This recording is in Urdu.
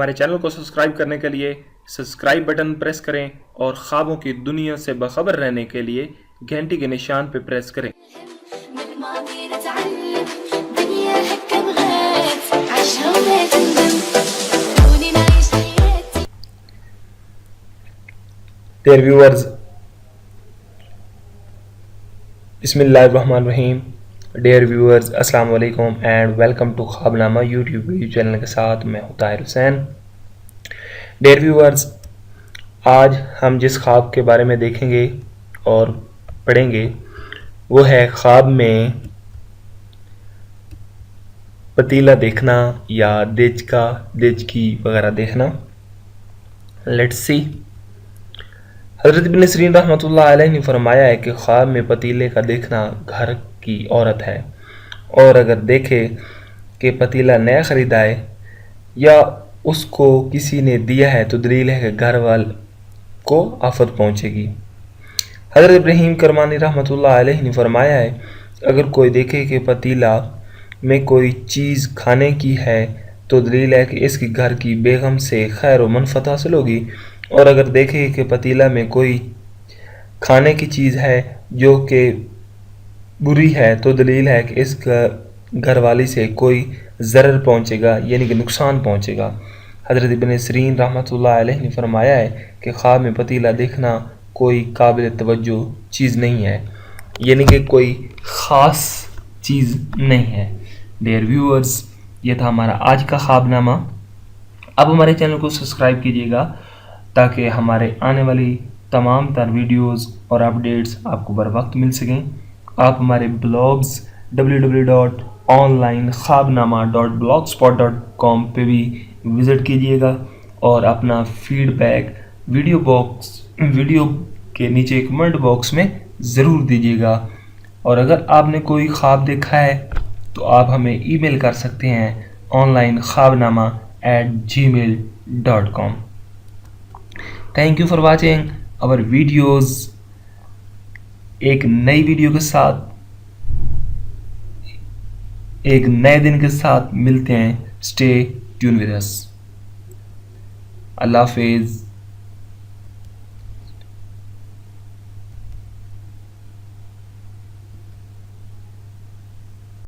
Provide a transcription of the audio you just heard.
ہمارے چینل کو سبسکرائب کرنے کے لیے سبسکرائب بٹن پریس کریں اور خوابوں کی دنیا سے باخبر رہنے کے لیے گھنٹی کے نشان پہ پریس کریں۔ من الماضي نتعلم دنيا هكا بغات عيشها ولا تندم خلوني نعيش حياتي. Dear viewers, بسم اللہ الرحمن الرحیم۔ ڈیئر ویورز السلام علیکم اینڈ ویلکم ٹو خواب نامہ یوٹیوب ویڈیو چینل کے ساتھ میں ہوں طاہر حسین۔ ڈیئر ویورز، آج ہم جس خواب کے بارے میں دیکھیں گے اور پڑھیں گے وہ ہے خواب میں پتیلا دیکھنا یا دیچکی وغیرہ دیکھنا۔ Let's see. حضرت ابن سیرین رحمۃ اللہ علیہ نے فرمایا ہے کہ خواب میں پتیلے کا دیکھنا گھر کی عورت ہے، اور اگر دیکھے کہ پتیلا نیا خریدا ہے یا اس کو کسی نے دیا ہے تو دلیل ہے کہ گھر وال کو آفت پہنچے گی۔ حضرت ابراہیم کرمانی رحمۃ اللہ علیہ نے فرمایا ہے اگر کوئی دیکھے کہ پتیلا میں کوئی چیز کھانے کی ہے تو دلیل ہے کہ اس کی گھر کی بیگم سے خیر و منفعت حاصل ہوگی، اور اگر دیکھے کہ پتیلا میں کوئی کھانے کی چیز ہے جو کہ بری ہے تو دلیل ہے کہ اس گھر والی سے کوئی ضرر پہنچے گا، یعنی کہ نقصان پہنچے گا۔ حضرت ابن سیرین رحمۃ اللہ علیہ نے فرمایا ہے کہ خواب میں پتیلا دیکھنا کوئی قابل توجہ چیز نہیں ہے، یعنی کہ کوئی خاص چیز نہیں ہے۔ ڈیئر ویورز، یہ تھا ہمارا آج کا خواب نامہ۔ اب ہمارے چینل کو سبسکرائب کیجیے گا تاکہ ہمارے آنے والی تمام تر ویڈیوز اور اپڈیٹس آپ کو بر وقت مل سکیں۔ آپ ہمارے بلاگز www.onlinekhabnama.blogspot.com پہ بھی وزٹ کیجیے گا اور اپنا فیڈ بیک ویڈیو کے نیچے کمنٹ باکس میں ضرور دیجیے گا، اور اگر آپ نے کوئی خواب دیکھا ہے تو آپ ہمیں ای میل کر سکتے ہیں onlinekhabnama@gmail.com۔ Thank you for watching اور ویڈیوز۔ ایک نئی ویڈیو کے ساتھ ایک نئے دن کے ساتھ ملتے ہیں۔ Stay tuned with us. اللہ حافظ۔